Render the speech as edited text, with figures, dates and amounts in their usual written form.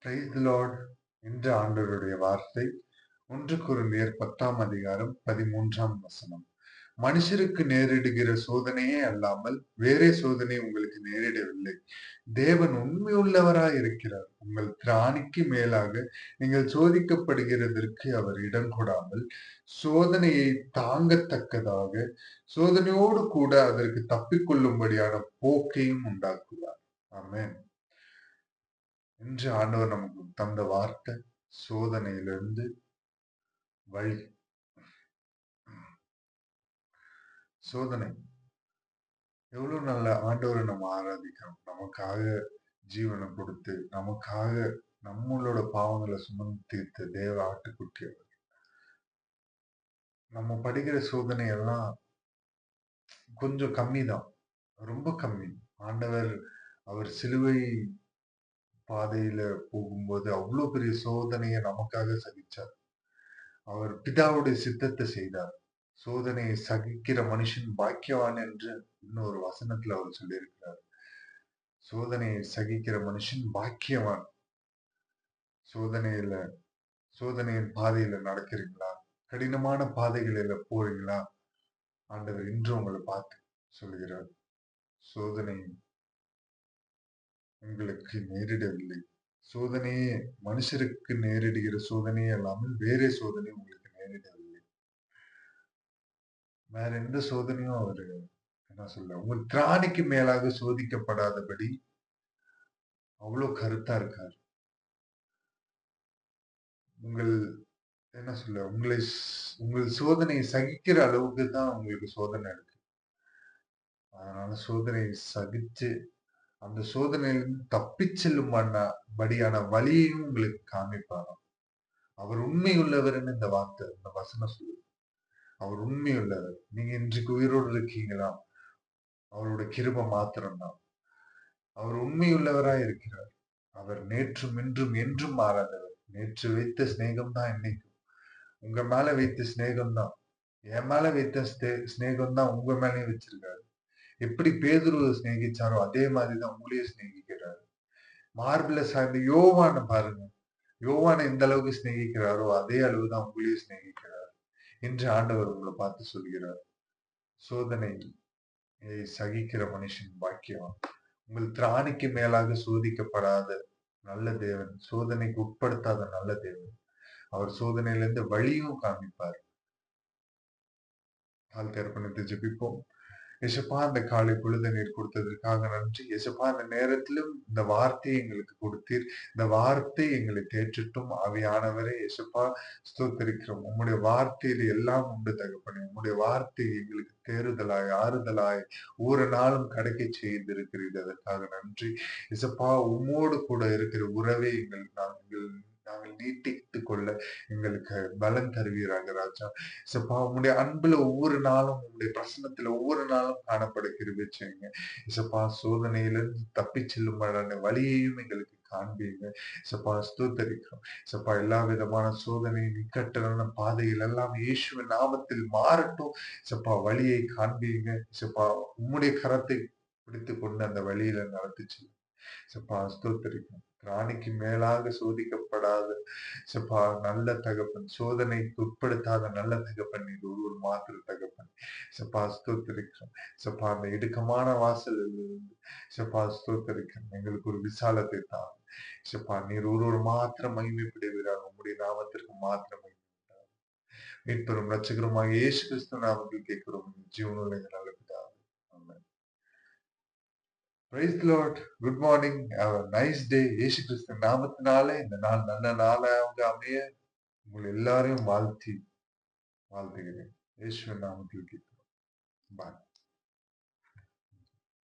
Praise the Lord. இன்று ஆண்டவருடைய வார்த்தை 1 கொரிந்தியர் 10ஆம் அதிகாரம் 13ஆம் வசனம். மனுஷருக்கு நேரிடுகிற சோதனையே அல்லாமல் வேறே சோதனை உங்களுக்கு நேரிடவில்லை. தேவன் உண்மையுள்ளவராய் இருக்கிறார். உங்கள் திராணிக்கு மேலாக நீங்கள் சோதிக்கப்படுகிறதற்கு அவர் இடம் கொடாமல் சோதனையை தாங்கத்தக்கதாக சோதனையோடு கூட அதற்கு தப்பிக்கொள்ளும்படியான போக்கையும் உண்டாக்குவார். ஆமென். இன்று ஆண்டவர் நமக்கு தந்த வார்த்தை சோதனையிலிருந்து வழி. சோதனை எவ்வளவு நல்ல ஆண்டவரை நம்ம ஆராதிக்கிறோம். நமக்காக ஜீவனை கொடுத்து நமக்காக நம்மளோட பாவங்களை சுமந்து தீர்த்த தேவ ஆட்டுக்குட்டி அவர். நம்ம படிக்கிற சோதனை எல்லாம் கொஞ்சம் கம்மி தான், ரொம்ப கம்மி. ஆண்டவர் அவர் சிலுவை பாதையில போகும்போது அவ்வளவு பெரிய சோதனையை நமக்காக சகிச்சார். அவர் பிதாவுடைய சித்தத்தை செய்தார். சோதனையை சகிக்கிற மனுஷன் பாக்கியவான் என்று இன்னொரு வசனத்துல அவர் சொல்லியிருக்கிறார். சோதனையை சகிக்கிற மனுஷன் பாக்கியவான். சோதனையின் பாதையில நடக்கிறீங்களா? கடினமான பாதைகளில போறீங்களா? ஆண்டவர் இன்று உங்களை பார்த்து சொல்கிறார், சோதனை உங்களுக்கு நேரிடவில்லை. சோதனையே மனுஷருக்கு நேரிடுகிற சோதனையே அல்லாமல் வேறே சோதனை உங்களுக்கு நேரிடவில்லை. வேற எந்த சோதனையும் அவரு என்ன சொல்ல, உங்கள் திராணிக்கு மேலாக சோதிக்கப்படாதபடி அவ்வளவு கருத்தா இருக்காரு. உங்கள் சோதனையை சகிக்கிற அளவுக்கு தான் உங்களுக்கு சோதனை இருக்கு. அதனால சோதனையை சகிச்சு அந்த சோதனையிலிருந்து தப்பி செல்லும் படியான வழியையும் உங்களுக்கு காமிப்பாராம். அவர் உண்மை உள்ளவர்னு இந்த வார்த்தை, இந்த வசனம் சொல்லுது. அவர் உண்மை உள்ளவர். நீங்க இன்றைக்கு உயிரோடு இருக்கீங்களா? அவரோட கிருபை மாத்திரம்தான். அவர் உண்மையுள்ளவராய் இருக்கிறார். அவர் நேற்றும் இன்றும் என்றும் மாறாதவர். நேற்று வைத்த சிநேகம் தான் இன்னைக்கும். உங்க மேல வைத்த சிநேகம் தான், என் மேல வைத்த சிநேகம் தான் உங்க மேலேயும் வச்சிருக்காரு. எப்படி பேதுருவை சிநேகிச்சாரோ அதே மாதிரிதான் உங்களையும் சிநேகிக்கிறாரு. மார்பில சார்ந்த யோவான பாருங்க, யோவானை எந்த அளவுக்கு சிநேகிக்கிறாரோ அதே அளவுதான் உங்களையும் சிநேகிக்கிறார். இன்று ஆண்டவர் உங்களை பார்த்து சொல்கிறார், சோதனை சகிக்கிற மனுஷன் பாக்கியவான். உங்கள் திராணிக்கு மேலாக சோதிக்கப்படாத நல்ல தேவன், சோதனைக்கு உட்படுத்தாத நல்ல தேவன். அவர் சோதனையிலிருந்து வழியும் காமிப்பார். கால் தர்ப்பணித்து ஜெபிப்போம். எசப்பா, இந்த காலை பொழுது நீர் கொடுத்ததற்காக நன்றி. எசப்பா, இந்த நேரத்திலும் இந்த வார்த்தையை எங்களுக்கு கொடுத்தீர். இந்த வார்த்தை எங்களை தேற்றட்டும். ஆவியானவரே எசப்பா, ஸ்தோத்தரிக்கிறோம். உம்முடைய வார்த்தையில எல்லாம் உண்டு தகப்பனே. உம்முடைய வார்த்தை எங்களுக்கு தேறுதலாய் ஆறுதலாய் ஒவ்வொரு நாளும் கிடைக்க செய்திருக்கிறீர். அதற்காக நன்றி எசப்பா. உம்மோடு கூட இருக்கிற உறவை நாங்கள் நீட்டித்துக் கொள்ள எங்களுக்கு பலன் தருவீராக ராஜா. இசப்பா, உங்களுடைய அன்புல ஒவ்வொரு நாளும், உங்களுடைய பிரசன்னத்துல ஒவ்வொரு நாளும் காணப்பட கிருபை செய்யுங்க. இசப்பா, சோதனையிலிருந்து தப்பி செல்லும் வழியையும் எங்களுக்கு காண்பீங்க. இசப்பா, ஸ்தோத்தரிக்கிறோம். இசப்பா, எல்லா விதமான சோதனை நிக்கட்டான பாதைகள் எல்லாம் இயேசுவின் நாமத்தில் மாறட்டும். இசப்பா, வழியை காண்பீங்க. இசப்பா, உம்முடைய கரத்தை பிடித்துக் கொண்டு அந்த வழியில நடத்தி செல்லுங்க. சப்பா, ஸ்தோத்திரிக்கும். ராணிக்கு மேலாக சோதிக்கப்படாத சப்பா நல்ல தகப்பன், சோதனைக்கு உட்படுத்தாத நல்ல தகப்பன், இது ஒரு மாத்திர தகப்பன். சப்பா, ஸ்தோத்திரிக்கும். சப்பா, அந்த இடுக்கமான வாசலில் இருந்து சப்பா ஸ்தோத்திரிக்கும், எங்களுக்கு ஒரு விசாலத்தை தான். சப்பா, நீர் ஒரு மாத்திரம் மகிமைப்படுகிறார். உங்களுடைய நாமத்திற்கு மாத்திரம் மகிமைப்பட்டார். மீட்பெரும் ரட்சகருமாக இயேசு கிறிஸ்து நாமத்தில் கேட்கிறோம் ஜீவனுள்ள நல்ல பிதாவே. ஆமென். Praise the Lord. Good morning. Have a nice day. இயேசு கிறிஸ்து நாமத்தினாலே இந்த நாள் நல்ல நாளாக அமைய உங்கள் எல்லாரையும் வாழ்த்துகிறேன். இயேசுவின் நாமத்தில் கேட்கிறோம். பாய்.